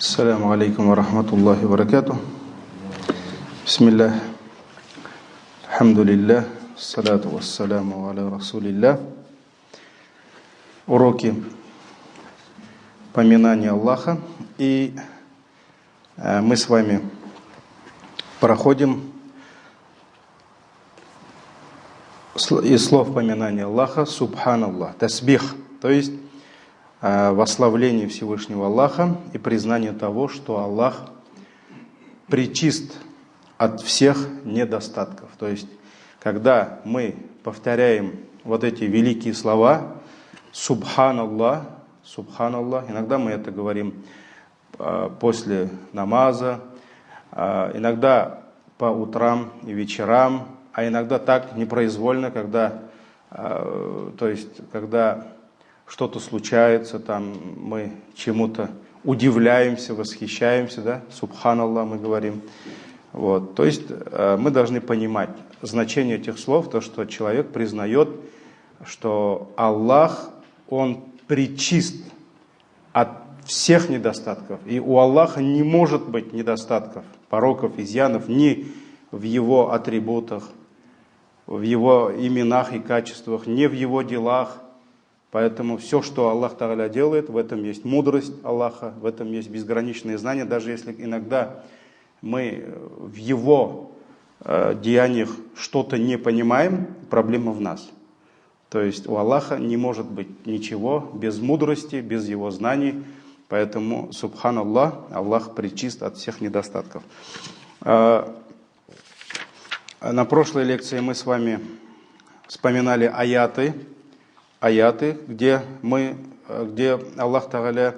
Ассаляму алейкум ва рахматуллахи ва баракатух. Бисмиллах. Алхамдулиллах. Салату вассаляму аля расулиллах. Уроки поминания Аллаха. И мы с вами проходим из слов поминания Аллаха Субханаллах, тасбих, то есть восславление Всевышнего Аллаха и признание того, что Аллах пречист от всех недостатков. То есть, когда мы повторяем вот эти великие слова Субханаллах, Субханаллах, иногда мы это говорим после намаза, иногда по утрам и вечерам, а иногда так непроизвольно, когда что-то случается, там мы чему-то удивляемся, восхищаемся, да, Субханаллах мы говорим. Вот. То есть мы должны понимать значение этих слов, то, что человек признает, что Аллах, Он пречист от всех недостатков. И у Аллаха не может быть недостатков, пороков, изъянов ни в Его атрибутах, в Его именах и качествах, ни в Его делах. Поэтому все, что Аллах Тааля делает, в этом есть мудрость Аллаха, в этом есть безграничные знания. Даже если иногда мы в Его деяниях что-то не понимаем, проблема в нас. То есть у Аллаха не может быть ничего без мудрости, без Его знаний. Поэтому, Субханаллах, Аллах пречист от всех недостатков. На прошлой лекции мы с вами вспоминали аяты, где Аллах Тааля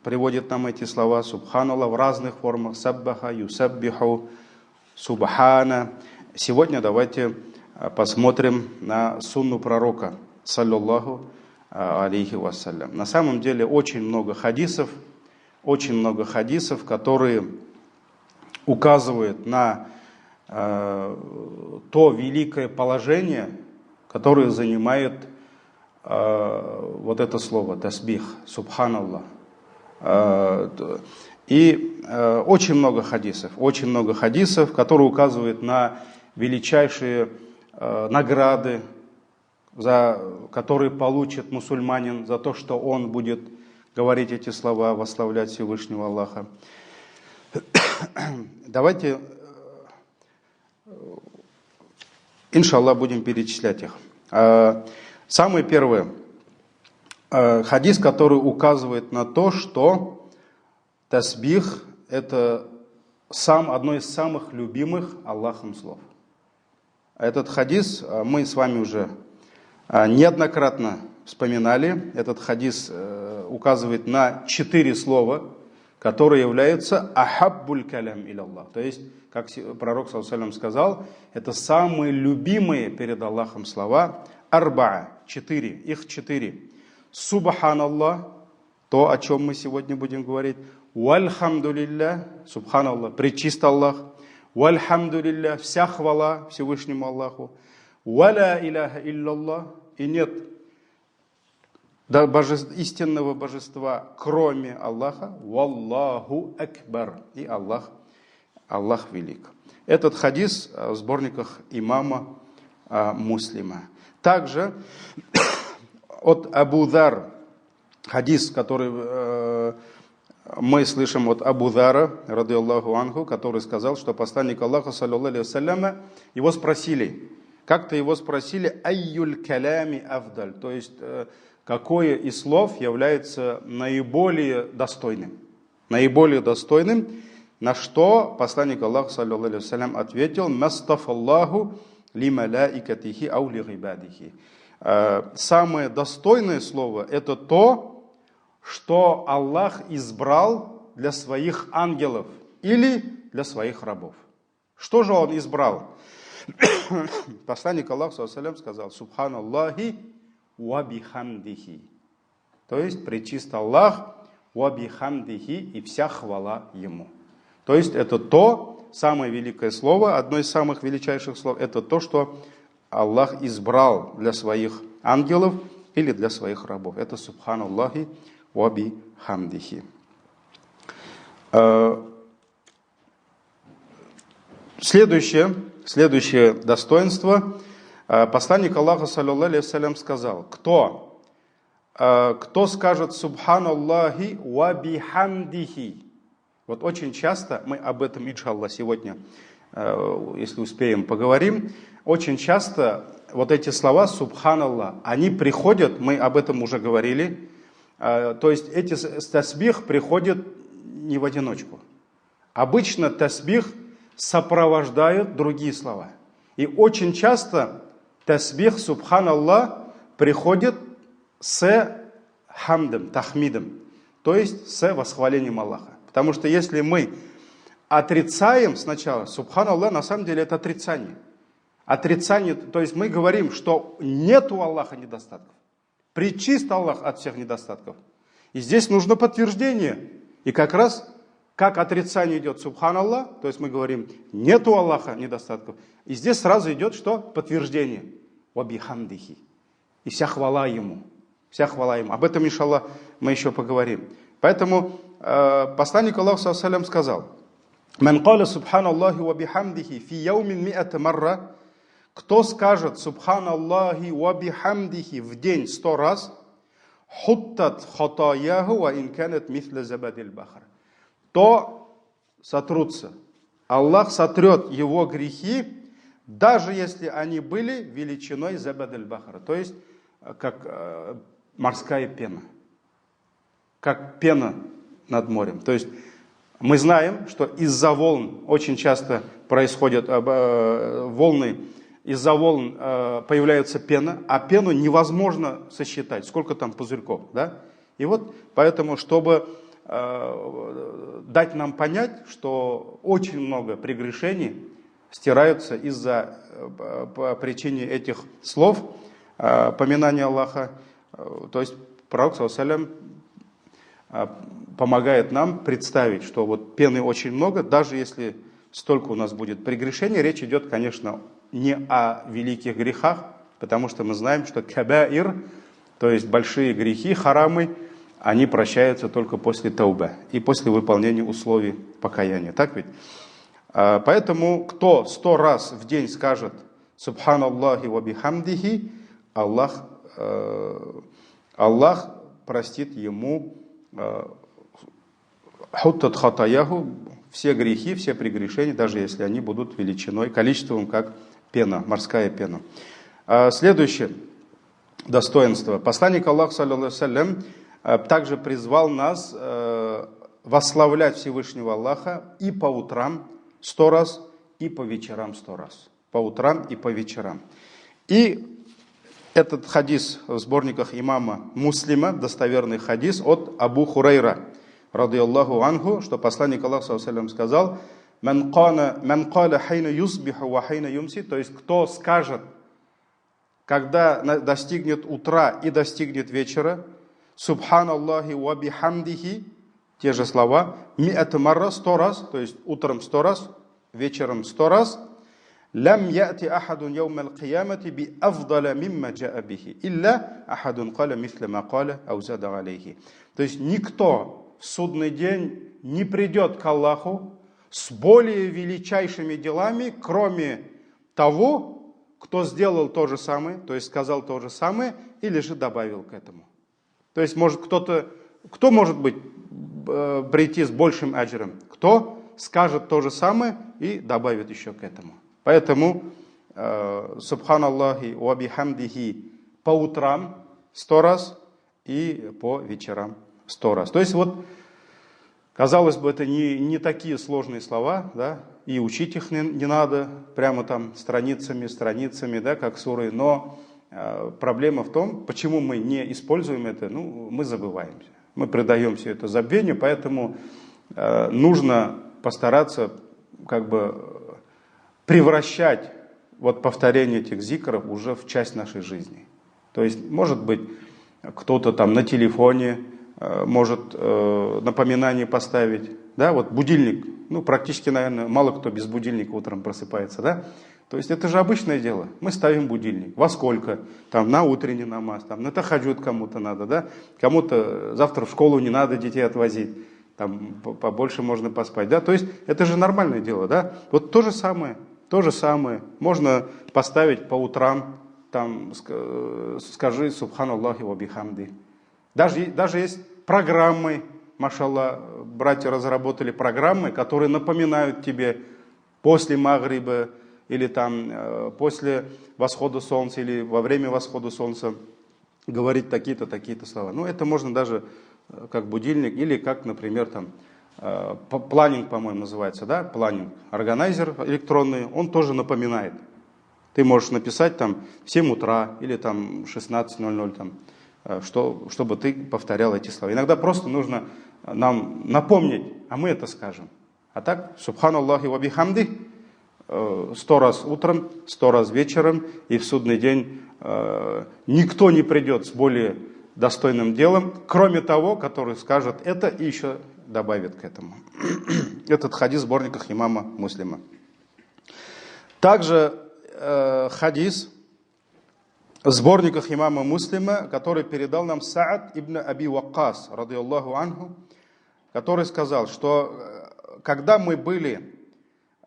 приводит нам эти слова Субханаллах в разных формах. Саббаха, юсаббиху, субхана. Сегодня давайте посмотрим на сунну пророка, саллаллаху алейхи вассалям. На самом деле очень много хадисов, которые указывают на то великое положение, которое занимает вот это слово тасбих, Субханаллах. И очень много хадисов, которые указывают на величайшие награды, которые получит мусульманин за то, что он будет говорить эти слова, восславлять Всевышнего Аллаха. Давайте, иншаллах, будем перечислять их. Самый первый хадис, который указывает на то, что тасбих – это одно из самых любимых Аллахом слов. Этот хадис мы с вами уже неоднократно вспоминали. Этот хадис указывает на 4 слова, которые являются ахаббуль калям иляллах. То есть, как пророк саллаллаху алейхи ва саллям сказал, это самые любимые перед Аллахом слова. Арбаа, 4, их 4. Субханаллах, то, о чем мы сегодня будем говорить. Вальхамдулиллах, Субханаллах, пречист Аллах. Вальхамдулиллах, вся хвала Всевышнему Аллаху. Валя иляха илляллах, и нет истинного божества, кроме Аллаха. Валлаху акбар, и Аллах велик. Этот хадис в сборниках имама Муслима. Также от Абу Зар, хадис, который мы слышим от Абу Зара, ради Аллаху анху, который сказал, что посланник Аллаха, саллаллаху алейхи ва саллям, его спросили, айюль калями авдаль, то есть какое из слов является наиболее достойным, на что посланник Аллаха, саллаллаху алейхи ва саллям, ответил, мастафаллаху ли маляикатихи ау ли гибадихи. Самое достойное слово – это то, что Аллах избрал для своих ангелов или для своих рабов. Что же Он избрал? Посланник Аллаха, саллаллаху алейхи ва саллям, сказал Субханаллахи ва бихамдихи. То есть пречист Аллах ва бихамдихи, и вся хвала Ему. То есть это то, самое великое слово, одно из самых величайших слов, это то, что Аллах избрал для своих ангелов или для своих рабов. Это Субханаллахи ва бихамдихи. Следующее достоинство. Посланник Аллаха, саллаллаху алейхи вассалям, сказал: кто скажет «Субханаллахи ва бихамдихи». Вот очень часто мы об этом, иншаллах, сегодня, если успеем, поговорим. Очень часто вот эти слова «Субханаллах», они приходят, мы об этом уже говорили, то есть эти тасбих приходят не в одиночку. Обычно тасбих сопровождают другие слова. И очень часто тасбих «Субханаллах» приходит с хамдом, тахмидом, то есть с восхвалением Аллаха. Потому что если мы отрицаем сначала, «Субханаллах» на самом деле это отрицание. Отрицание, то есть мы говорим, что нет у Аллаха недостатков. Пречист Аллах от всех недостатков. И здесь нужно подтверждение. И как раз, как отрицание идет «Субханаллах», то есть мы говорим, нет у Аллаха недостатков. И здесь сразу идет что? Подтверждение. «Ва бихамдихи». И вся хвала Ему. Вся хвала Ему. Об этом, иншаллах, мы еще поговорим. Поэтому посланник Аллаха, саллаллаху алейхи ва саллям, сказал: «Ман каля субханаллахи ва бихамдихи фи яумин ми'ата марра». Кто скажет «Субханаллахи ва бихамдихи» в день 100 раз, «Хуттат хатаяху ва инканат мисля забадил бахар», то сотрутся. Аллах сотрет его грехи, даже если они были величиной забадил бахара, то есть как морская пена, как пена над морем. То есть мы знаем, что из-за волн очень часто происходят волны, из-за волн появляется пена, а пену невозможно сосчитать, сколько там пузырьков. Да? И вот поэтому, чтобы дать нам понять, что очень много прегрешений стираются из-за по причине этих слов, поминания Аллаха. То есть пророк, саллаллаху алейхи ва саллям, помогает нам представить, что вот пены очень много, даже если столько у нас будет прегрешений. Речь идет, конечно, не о великих грехах, потому что мы знаем, что кабаир, то есть большие грехи, харамы, они прощаются только после тауба и после выполнения условий покаяния. Так ведь? Поэтому, кто 100 раз в день скажет «Субханаллахи ва бихамдихи», Аллах простит ему хуттат хатаяху, все грехи, все прегрешения, даже если они будут величиной, количеством, как пена, морская пена. Следующее достоинство. Посланник Аллаха, саллаллаху алейхи ва саллям, также призвал нас восславлять Всевышнего Аллаха и по утрам 100 раз, и по вечерам 100 раз. По утрам и по вечерам. И этот хадис в сборниках имама Муслима, достоверный хадис от Абу Хурайра, радийаллаху анху, что посланник Аллаха, саллаллаху алейхи ва саллям, сказал: «Ман каля хайна юсбиху ва хайна юмси», то есть кто скажет, когда достигнет утра и достигнет вечера, «Субханаллахи ва бихамдихи», те же слова, «Ми'ат марра», 100 раз, то есть утром 100 раз, вечером 100 раз, «Лям яти ахадун яумал киямати би афдаля мимма джаа бихи, илля ахадун каля мисля ма каля аузада алейхи». То есть никто в судный день не придет к Аллаху с более величайшими делами, кроме того, кто сделал то же самое, то есть сказал то же самое, или же добавил к этому. То есть может кто может быть прийти с большим аджром? Кто скажет то же самое и добавит еще к этому. Поэтому субханаллахи ва бихамдихи по утрам 100 раз и по вечерам 100 раз. То есть вот, казалось бы, это не такие сложные слова, да, и учить их не надо, прямо там страницами, да, как суры, но проблема в том, почему мы не используем это, мы забываемся. Мы предаем все это забвению, поэтому нужно постараться как бы превращать вот повторение этих зикров уже в часть нашей жизни. То есть, может быть, кто-то там на телефоне может напоминание поставить, да, вот будильник, практически, наверное, мало кто без будильника утром просыпается, да. То есть это же обычное дело. Мы ставим будильник. Во сколько? Там на утренний намаз, там на тахаджуд кому-то надо, да? Кому-то завтра в школу не надо детей отвозить. там побольше можно поспать, да, то есть это же нормальное дело, да, вот то же самое можно поставить по утрам, там, скажи Субханаллахи ва бихамди. Даже есть программы, машаллах, братья разработали программы, которые напоминают тебе после магриба или там после восхода солнца или во время восхода солнца говорить такие-то, такие-то слова. Ну, это можно даже как будильник или как, например, там планинг, по-моему, называется, да, планинг, органайзер электронный, он тоже напоминает. Ты можешь написать там в 7 утра или там 16:00, там, чтобы ты повторял эти слова. Иногда просто нужно нам напомнить, а мы это скажем. А так, Субханаллахи ва бихамди, 100 раз утром, 100 раз вечером, и в судный день никто не придет с более достойным делом, кроме того, который скажет это и еще добавит к этому. Этот хадис в сборниках имама Муслима. Также хадис в сборниках имама Муслима, который передал нам Саад ибн Аби Ваккас, радийаллаху анху, который сказал, что когда мы были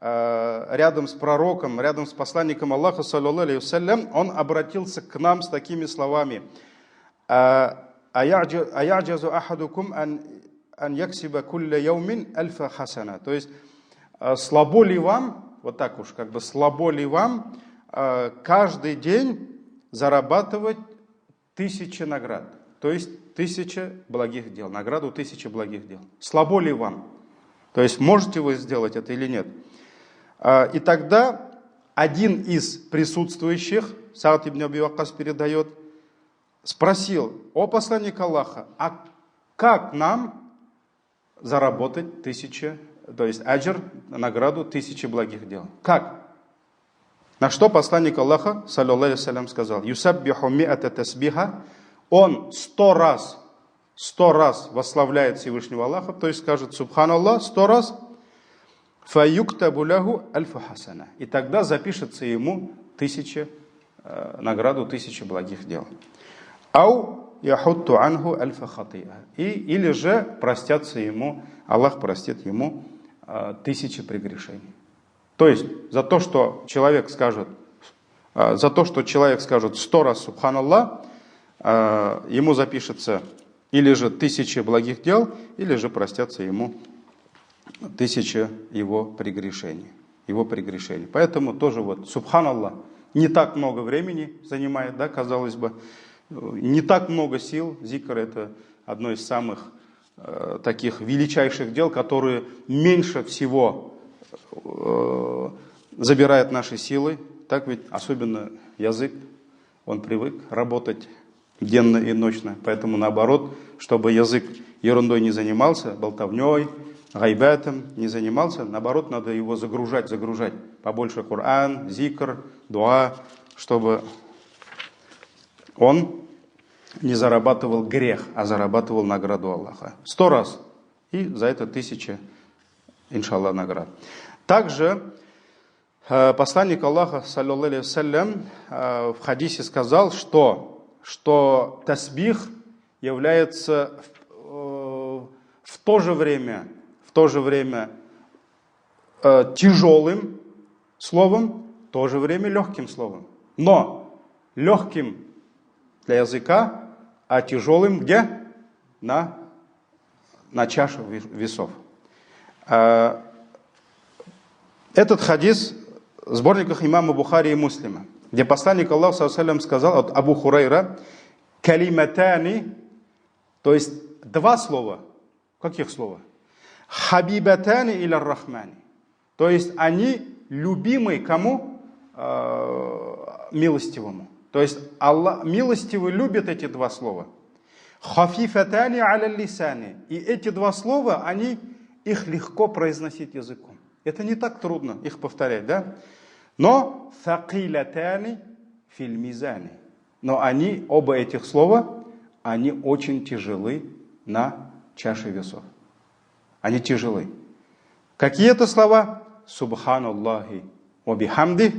рядом с пророком, рядом с посланником Аллаха, саллаллаху алейхи вассалям, он обратился к нам с такими словами: «Аяджазу ахадукум ан яксиба кулля яумин альфа хасана». То есть, слабо ли вам, вот так уж, как бы слабо ли вам каждый день зарабатывать 1000 наград, то есть 1000 благих дел, награду 1000 благих дел. Слабо ли вам? То есть можете вы сделать это или нет? И тогда один из присутствующих, Саад ибн Аби Ваккас передает, спросил: о посланник Аллаха, а как нам заработать 1000, то есть аджр, награду 1000 благих дел? Как? На что посланник Аллаха, саллаллаху алейхи вассалям, сказал: «Юсаббиху ми'ата тасбиха», он 100 раз восславляет Всевышнего Аллаха, то есть скажет Субханаллах 100 раз, «Фаюктабу лаху альфа хасана», и тогда запишется ему 1000, награду 1000 благих дел. «Ау яхутту анху альфа хатиа», или же простятся ему, Аллах простит ему 1000 прегрешений. То есть за то, что человек скажет 100 раз Субханаллах, ему запишется или же 1000 благих дел, или же простятся ему 1000 его прегрешений. Поэтому тоже вот Субханаллах не так много времени занимает, да, казалось бы, не так много сил. Зикр — это одно из самых таких величайших дел, которые меньше всего забирает наши силы. Так ведь, особенно язык, он привык работать денно и ночно. Поэтому наоборот, чтобы язык ерундой не занимался, болтовней, гайбатом не занимался, наоборот, надо его загружать. Побольше Коран, зикр, дуа, чтобы он не зарабатывал грех, а зарабатывал награду Аллаха. 100 раз. И за это 1000, иншаллах, наград. Также посланник Аллаха, саллаллаху алейхи вассалям, в хадисе сказал, что тасбих является в то же время тяжелым словом, в то же время легким словом. Но легким для языка, а тяжелым где? На чашу весов. Этот хадис в сборниках имама Бухари и Муслима, где посланник Аллаха, саллаллаху алейхи вассалям, сказал от Абу Хурайра: калиматани, то есть 2 слова. Каких слова? Хабибатани иля рахмани. То есть они любимы кому? Милостивому. То есть Аллах милостивый любит эти 2 слова. Хафифатани аля лисани. И эти 2 слова, их легко произносить языком. Это не так трудно их повторять, да? Но факилатани фил мизани. Но оба этих слова, они очень тяжелы на чаше весов. Они тяжелы. Какие это слова? Субханаллахи ва бихамди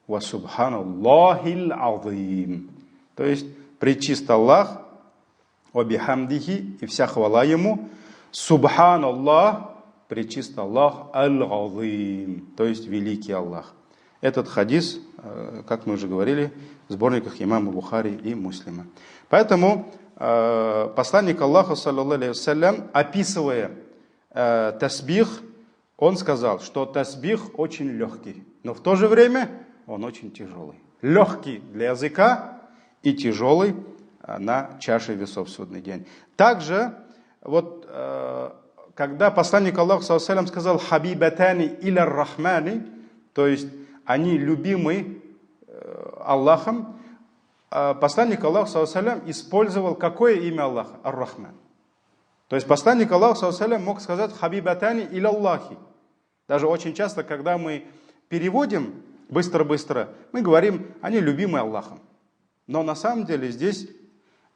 ва субханаллахил азим. То есть пречист Аллах, ва бихамдихи, и вся хвала ему, Субханаллах, пречист Аллах, аль-Азим, то есть великий Аллах. Этот хадис, как мы уже говорили, в сборниках имама Бухари и Муслима. Поэтому посланник Аллаха, саллаллаху алейхи вассалям, описывая тасбих, он сказал, что тасбих очень легкий, но в то же время он очень тяжелый. Легкий для языка и тяжелый на чаше весов в судный день. Также, вот, когда посланник Аллаха, саллаллаху алейхи вассалям, сказал «Хабибатани иля рахмани», то есть они любимы Аллахом, посланник Аллаха, саллаллаху алейхи вассалям, использовал какое имя Аллаха? Ар-Рахман. То есть посланник Аллаха, саллаллаху алейхи вассалям, мог сказать «Хабибатани иля Аллахи». Даже очень часто, когда мы переводим быстро-быстро, мы говорим «они любимы Аллахом». Но на самом деле здесь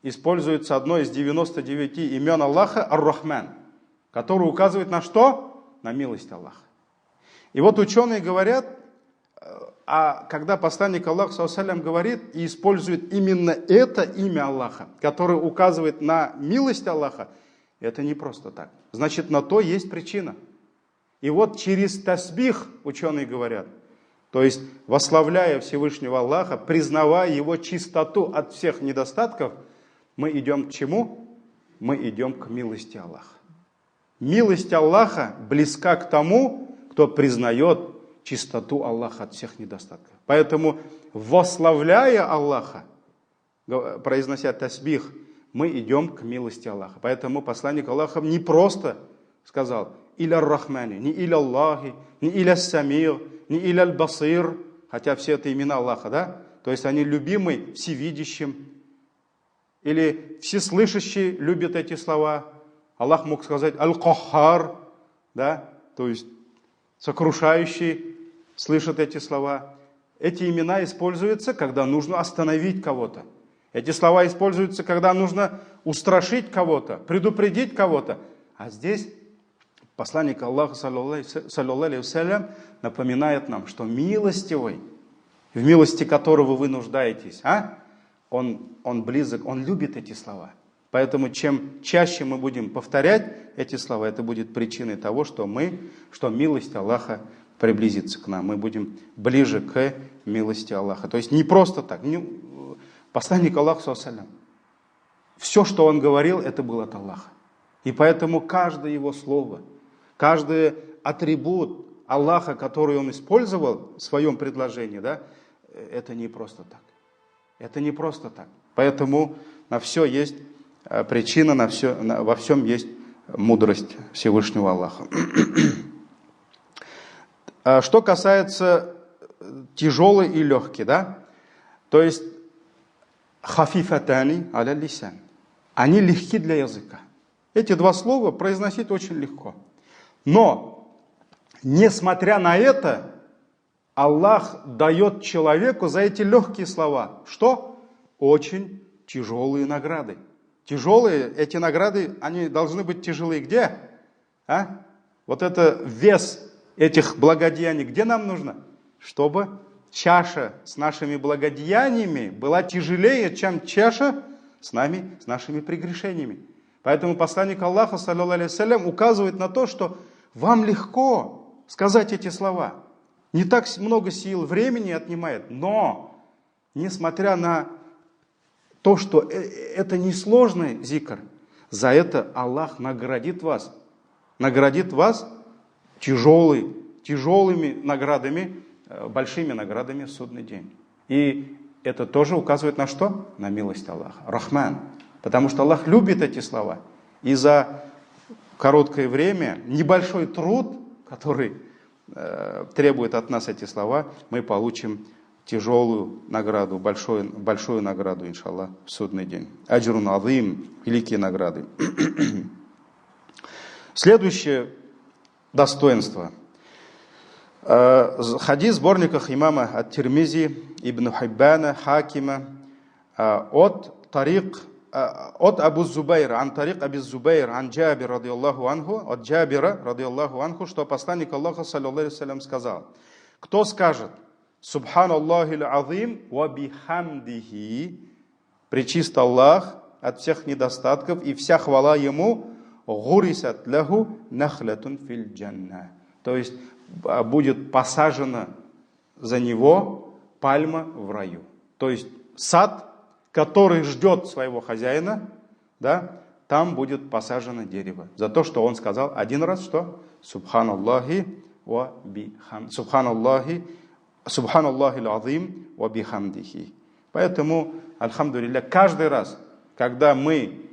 используется одно из 99 имен Аллаха Ар-Рахман, которое указывает на что? На милость Аллаха. И вот ученые говорят, а когда посланник Аллаха, саллаллаху алейхи вассалям, говорит и использует именно это имя Аллаха, которое указывает на милость Аллаха, это не просто так. Значит, на то есть причина. И вот через тасбих, ученые говорят, то есть восславляя Всевышнего Аллаха, признавая Его чистоту от всех недостатков, мы идем к чему? Мы идем к милости Аллаха. Милость Аллаха близка к тому, кто признает чистоту Аллаха от всех недостатков. Поэтому, восславляя Аллаха, произнося тасбих, мы идем к милости Аллаха. Поэтому посланник Аллаха не просто сказал «Иля Рахмани», не «Иля Аллахи», не «Иля Самир», не «Иля Аль-Басир», хотя все это имена Аллаха, да? То есть они любимы всевидящим. Или всеслышащий любит эти слова. Аллах мог сказать «Аль-Кахар», да? То есть сокрушающий слышит эти слова. Эти имена используются, когда нужно остановить кого-то. Эти слова используются, когда нужно устрашить кого-то, предупредить кого-то. А здесь посланник Аллаха, саллаллаху алейхи вассалям, напоминает нам, что милостивый, в милости которого вы нуждаетесь, он близок, он любит эти слова. Поэтому чем чаще мы будем повторять эти слова, это будет причиной того, что милость Аллаха приблизится к нам. Мы будем ближе к милости Аллаха. То есть не просто так. Посланник Аллаха, саллаллаху алейхи вассалям, все, что он говорил, это было от Аллаха. И поэтому каждое его слово, каждый атрибут Аллаха, который он использовал в своем предложении, да, это не просто так. Это не просто так. Поэтому на все есть причина, во всем есть мудрость Всевышнего Аллаха. Что касается тяжелый и легкий, да, то есть хафифатани аля лисан, они легки для языка. Эти два слова произносить очень легко. Но, несмотря на это, Аллах дает человеку за эти легкие слова, что? Очень тяжелые награды. Тяжелые, эти награды, они должны быть тяжелые где? Вот это вес этих благодеяний, где нам нужно? Чтобы чаша с нашими благодеяниями была тяжелее, чем чаша с нашими прегрешениями. Поэтому посланник Аллаха, саллаллаху алейхи вассалям, указывает на то, что вам легко сказать эти слова. Не так много сил, времени отнимает, но, несмотря на то, что это несложный зикр, за это Аллах наградит вас тяжелыми наградами, большими наградами в судный день. И это тоже указывает на что? На милость Аллаха. Рахман. Потому что Аллах любит эти слова. И за короткое время, небольшой труд, который требует от нас эти слова, мы получим тяжелую награду, большую награду, иншаллах, в судный день. Аджрун азим, великие награды. Следующее достоинство. Хадис в сборниках имама ат-Тирмизи, Ибн Хиббана, Хакима, от Абу Зубайра, ан тарик Аби Зубайр, ан Джабир, радиаллаху анху, от Джабира, радиаллаху анху, что посланник Аллаха, саллаллаху алейхи вассалям, сказал: кто скажет Субханаллахил азим ва бихамдихи, пречист Аллах от всех недостатков и вся хвала Ему, гурисат лаху нахлятун фил джанна. То есть будет посажена за него пальма в раю. То есть сад, который ждет своего хозяина, да, там будет посажено дерево. За то, что он сказал один раз, что Субханаллахи ва бихам. Субханаллахи аль-азим ва бихамдихи. Поэтому, альхамдулилля, каждый раз, когда мы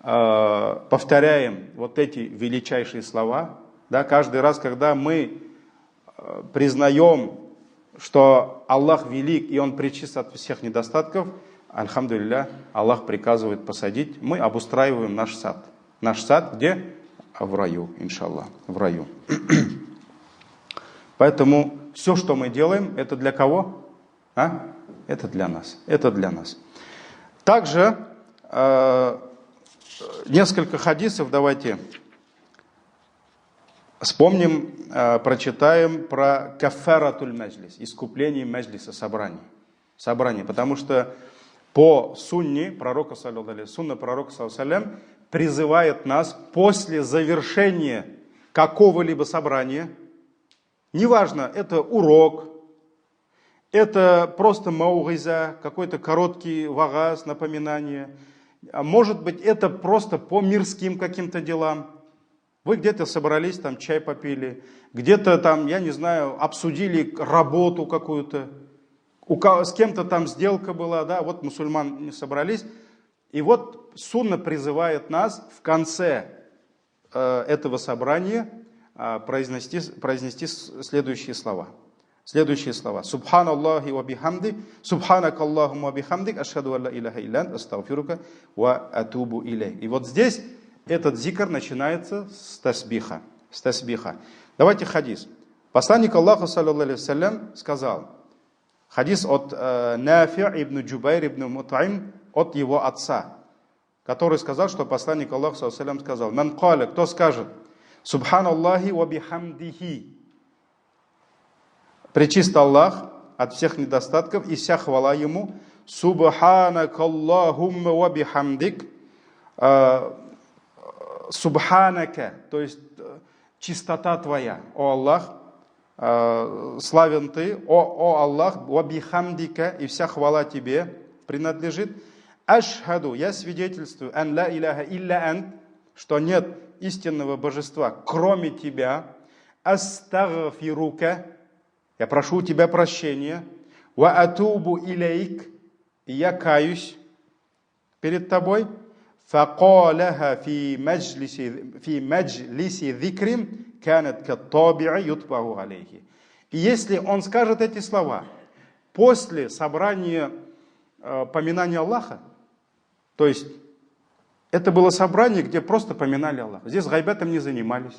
повторяем вот эти величайшие слова, да, каждый раз, когда мы признаем, что Аллах велик и Он пречист от всех недостатков, альхамдулилля, Аллах приказывает посадить, мы обустраиваем наш сад. Наш сад где? В раю, иншаллах, в раю. Поэтому все, что мы делаем, это для кого? Это для нас. Это для нас. Также несколько хадисов давайте вспомним, прочитаем про кафаратуль маджлис, искупление маджлиса, собрание. Потому что по сунне пророка, сунна пророка, призывает нас после завершения какого-либо собрания, неважно, это урок, это просто маугиза, какой-то короткий вагаз, напоминание, может быть, это просто по мирским каким-то делам. Вы где-то собрались, там чай попили, где-то там, я не знаю, обсудили работу какую-то, с кем-то там сделка была, да, вот мусульмане собрались. И вот сунна призывает нас в конце этого собрания произнести следующие слова. Субханаллахи ва бихамди, субханакаллахумма ва бихамдик, ашхаду алла илляха иллян, астагфирука ва атубу илейк. И вот здесь этот зикр начинается с тасбиха. Давайте хадис. Посланник Аллаха, саллаллаху алейхи вассалям, сказал, хадис от Нафи' ибн Джубайр ибн Мут'им, от его отца, который сказал, что посланник Аллаха, саллаллаху алейхи вассалям, сказал, ман каля, кто скажет, субханаллахи ва бихамдихи, пречист Аллах от всех недостатков и вся хвала Ему, субханакаллахумма ва бихамдик, субханака, то есть чистота Твоя, о Аллах, славен Ты, о Аллах, ва бихамдика, и вся хвала Тебе принадлежит. Ашхаду, я свидетельствую, ан ла иляха илля ант, что нет истинного божества, кроме Тебя. Астагфирука, я прошу у Тебя прощения. Ва атубу илейк, и я каюсь перед Тобой. Факалаха фи маджлиси зикрин канат каттаби'и ютбаху алейхи. И если он скажет эти слова после собрания поминания Аллаха, то есть это было собрание, где просто поминали Аллаха. Здесь гайбатом не занимались,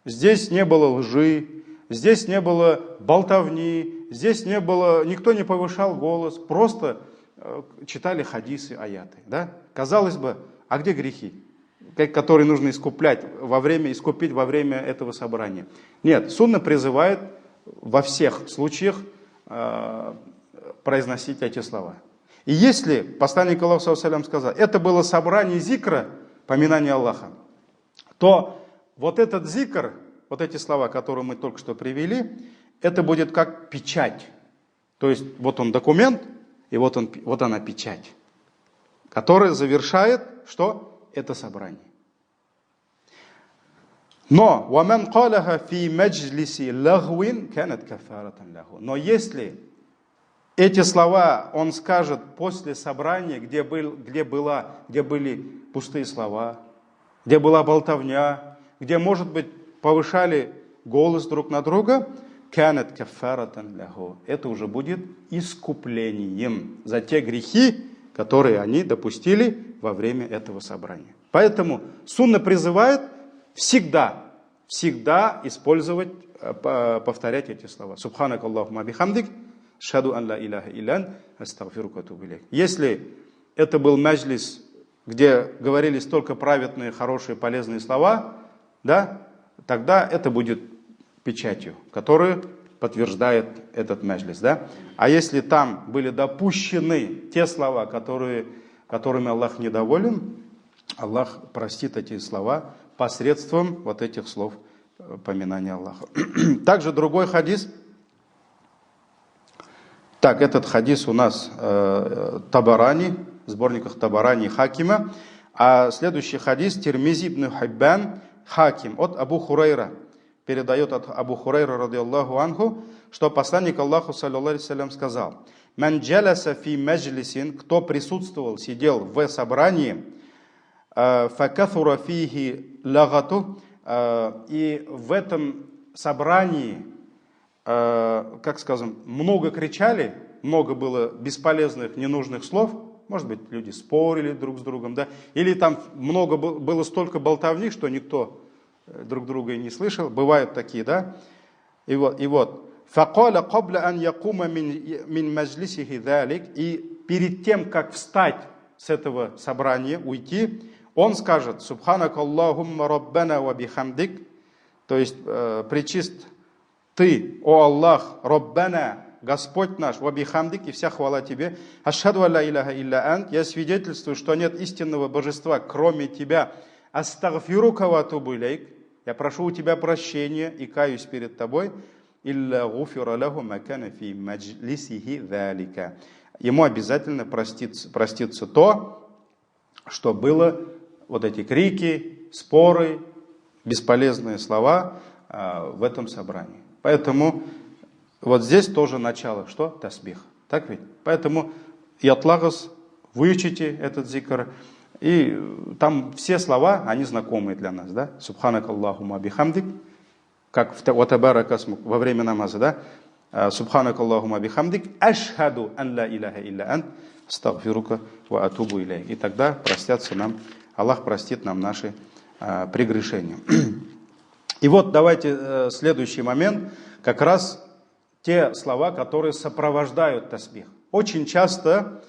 здесь не было лжи, здесь не было болтовни, здесь не было, никто не повышал голос, просто читали хадисы, аяты. Да? Казалось бы, а где грехи, которые нужно искупить во время этого собрания? Нет, сунна призывает во всех случаях произносить эти слова. И если посланник Аллаха, саллаллаху алейхи ва саллям, сказал, это было собрание зикра, поминания Аллаха, то вот этот зикр, вот эти слова, которые мы только что привели, это будет как печать. То есть вот он документ, и вот она печать, которая завершает, что? Это собрание. Но если эти слова он скажет после собрания, где были пустые слова, где была болтовня, где, может быть, повышали голос друг на друга, это уже будет искуплением за те грехи, которые они допустили во время этого собрания. Поэтому сунна призывает всегда использовать, повторять эти слова. Субханакаллахумма бихамдик, шхаду ан ла иляха иллян, астагфирука ва атубу илейк. Если это был маджлис, где говорились только праведные, хорошие, полезные слова, да, тогда это будет печатью, которая подтверждает этот маджлис. Да? А если там были допущены те слова, которыми Аллах недоволен, Аллах простит эти слова посредством вот этих слов поминания Аллаха. Также другой хадис. Так, этот хадис у нас Табарани, в сборниках Табарани и Хакима. А следующий хадис Тирмизи ибн Хиббан Хаким от Абу Хурайра. Передает от Абу Хурайра, радиаллаху анху, что посланник Аллаху, саллаллаху алейхи вассалям, сказал: «Ман джаласа фи маджлисин», кто присутствовал, сидел в собрании, факафура фихи лагату, и в этом собрании, как скажем, много кричали, много было бесполезных, ненужных слов, может быть, люди спорили друг с другом, да, или там много было столько болтовни, что никто друг друга и не слышал, бывают такие, да, и вот, فَقَالَ قَبْلَ أَنْ يَقُومَ مِنْ مَجْلِسِهِ ذَلِكَ, и перед тем, как встать с этого собрания, уйти, он скажет: «Субханак Аллахумма Раббана ва бихамдик», то есть пречист Ты, о Аллах, Раббана, Господь наш, ва бихамдик, и вся хвала Тебе, ашхаду алла иляха илля ант, я свидетельствую, что нет истинного божества, кроме Тебя, астагфирука ва атубу илейк, я прошу у Тебя прощения и каюсь перед Тобой, илля гуфира лаху макана фи маджлисихи залика. Ему обязательно простится то, что было, вот эти крики, споры, бесполезные слова в этом собрании. Поэтому вот здесь тоже начало, что? Тасбих. Так ведь? Поэтому ятлагас, выучите этот зикр, и там все слова, они знакомые для нас, да? Субханак Аллахумма бихамдик, как во время намаза, да? Субханак Аллахумма бихамдик, ашхаду ан ла иляха илля ант, астагфирука ва атубу илей. И тогда простятся нам, Аллах простит нам наши прегрешения. И вот давайте следующий момент, как раз те слова, которые сопровождают тасбих. Очень часто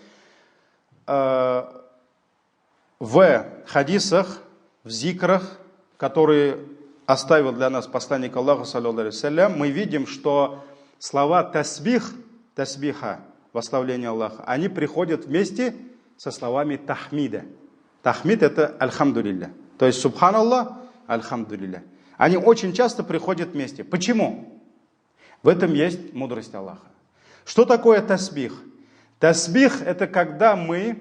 в хадисах, в зикрах, которые оставил для нас посланник Аллаха, саллаллаху алейхи вассалям, мы видим, что слова тасбих, тасбиха, восславление Аллаха, они приходят вместе со словами тахмида. Тахмид — это альхамдулилля. То есть субханаллах, альхамдулилля. Они очень часто приходят вместе. Почему? В этом есть мудрость Аллаха. Что такое тасбих? Тасбих — это когда мы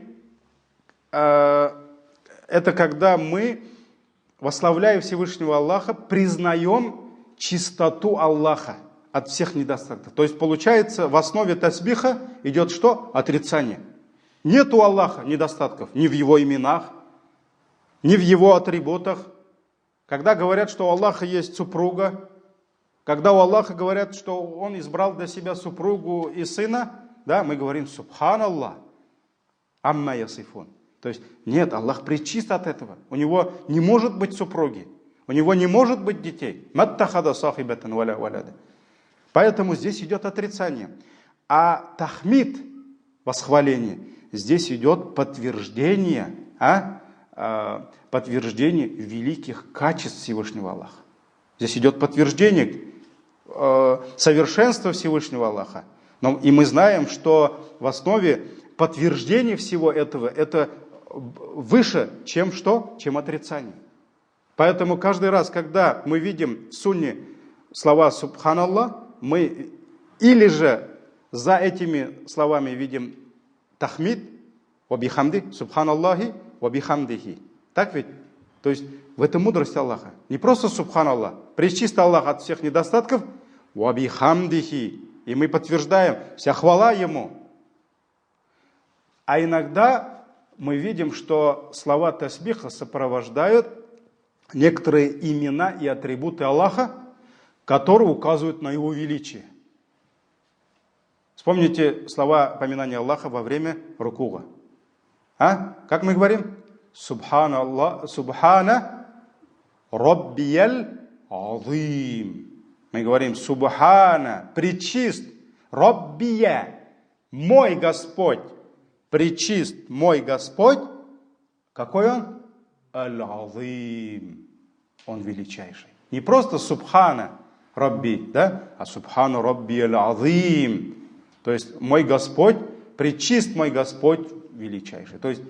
восславляя Всевышнего Аллаха, признаем чистоту Аллаха от всех недостатков. То есть получается, в основе тасбиха идет что? Отрицание. Нет у Аллаха недостатков ни в Его именах, ни в Его атрибутах. Когда говорят, что у Аллаха есть супруга, когда у Аллаха говорят, что Он избрал для себя супругу и сына, да, мы говорим «Субханаллах, амма ясифун». То есть нет, Аллах пречист от этого. У Него не может быть супруги, у Него не может быть детей. Маттахада сахибатан валя валяда. Поэтому здесь идет отрицание. А тахмид, восхваление, здесь идет подтверждение, подтверждение великих качеств Всевышнего Аллаха. Здесь идет подтверждение совершенства Всевышнего Аллаха. И мы знаем, что в основе подтверждения всего этого это выше, чем что? Чем отрицание. Поэтому каждый раз, когда мы видим в сунне слова «Субханаллах», мы или же за этими словами видим тахмид, «Вабихамди», «Субханаллахи», «Вабихамдихи». Так ведь? То есть в этом мудрость Аллаха. Не просто «Субханаллах», пречист Аллах от всех недостатков, «Вабихамдихи». И мы подтверждаем, вся хвала Ему. А иногда мы видим, что слова тасбиха сопровождают некоторые имена и атрибуты Аллаха, которые указывают на Его величие. Вспомните слова поминания Аллаха во время рукуга. Как мы говорим? Субханаллах, Субхана Раббияль Азим. Мы говорим Субхана, пречист, Раббия, мой Господь. Пречист мой Господь, какой Он? Аль-Азим. Он величайший. Не просто Субхана Рабби, да? А Субхану Рабби Аль-Азим. То есть мой Господь, пречист мой Господь величайший. То есть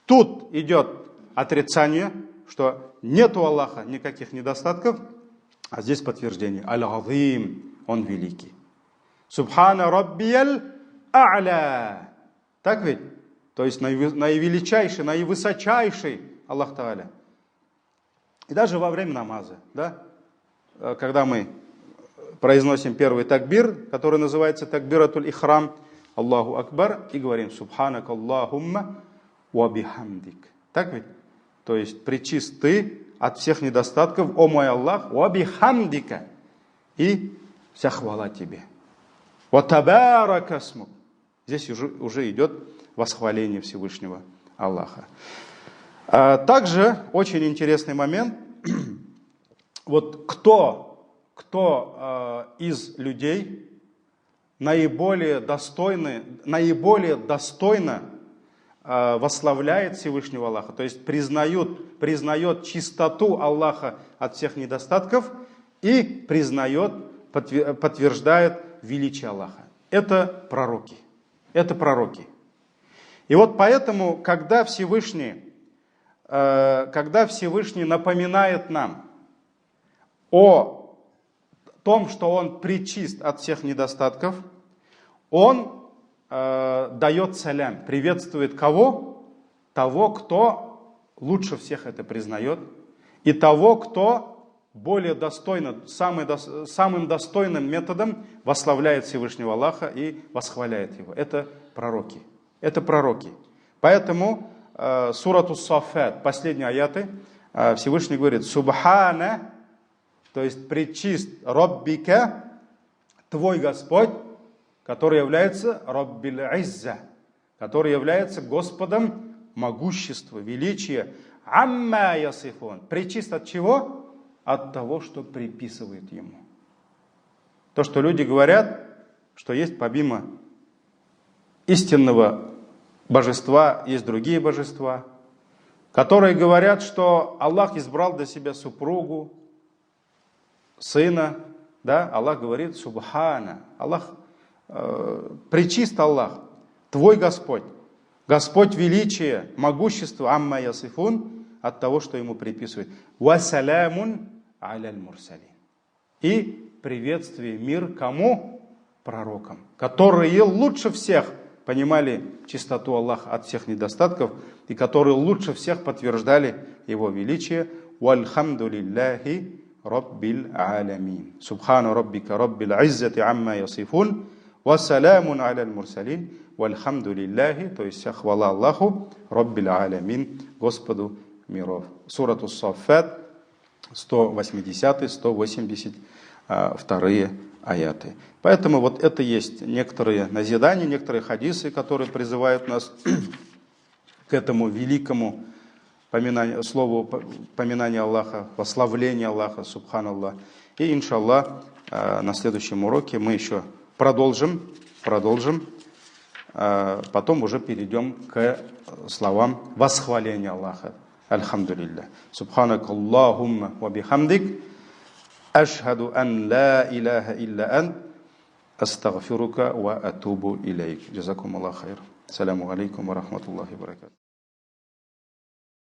тут идет отрицание, что нет у Аллаха никаких недостатков, а здесь подтверждение. Аль-Азим, Он великий. Субхана Раббияль А'ля. Так ведь? То есть наивеличайший, наивысочайший Аллах Тааля. И даже во время намаза, да, когда мы произносим первый такбир, который называется такбиратуль ихрам, Аллаху Акбар, и говорим Субханак Аллахумма ва бихамдик. Так ведь? То есть пречист ты от всех недостатков, о мой Аллах, ва бихамдика, и вся хвала тебе. Ва табарака смук. Здесь уже идет восхваление Всевышнего Аллаха. Также очень интересный момент. Вот кто из людей наиболее достойно восславляет Всевышнего Аллаха, то есть признает чистоту Аллаха от всех недостатков и подтверждает величие Аллаха. Это пророки. Это пророки. И вот поэтому, когда Всевышний напоминает нам о том, что Он пречист от всех недостатков, Он дает салям, приветствует кого? Того, кто лучше всех это признает, и того, кто более достойно, самым достойным методом восславляет Всевышнего Аллаха и восхваляет Его. Это пророки. Это пророки. Поэтому сурату Саффат, последние аяты, Всевышний говорит: Субхана, то есть пречист Роббика, твой Господь, который является Роббил Изза, который является Господом могущества, величия. Амма ясифун. Пречист от чего? От того, что приписывает Ему. То, что люди говорят, что есть помимо истинного божества, есть другие божества, которые говорят, что Аллах избрал для себя супругу, сына, да, Аллах говорит Субхана, Аллах, пречист Аллах, твой Господь, Господь величия, могущества, амма ясифун, от того, что Ему приписывает. Ва салямун аляль мурсалин. И приветствие, мир кому? Пророкам, которые лучше всех понимали чистоту Аллаха от всех недостатков и которые лучше всех подтверждали Его величие. Вальхамду лилляхи раббил алямин. Субхану раббика раббил иззати амма ясифун. Вассалямун аляль мурсалин. Вальхамду лилляхи, то есть вся хвала Аллаху, раббил алямин, Господу миров. Сурату Саффат, 180-182 аяты. Поэтому вот это есть некоторые назидания, некоторые хадисы, которые призывают нас к этому великому слову поминания Аллаха, восславления Аллаха, субханаллах. И, иншаллах, на следующем уроке мы еще продолжим, потом уже перейдем к словам восхваления Аллаха. Альхамдулилля. Субханак Аллахумма ва бихамдик. Ашхаду ан ла илаха илля ан. Астагфирука ва атубу илейк. Джазакум Аллах хайр. Саляму алейкум ва рахматуллахи ва баракатух.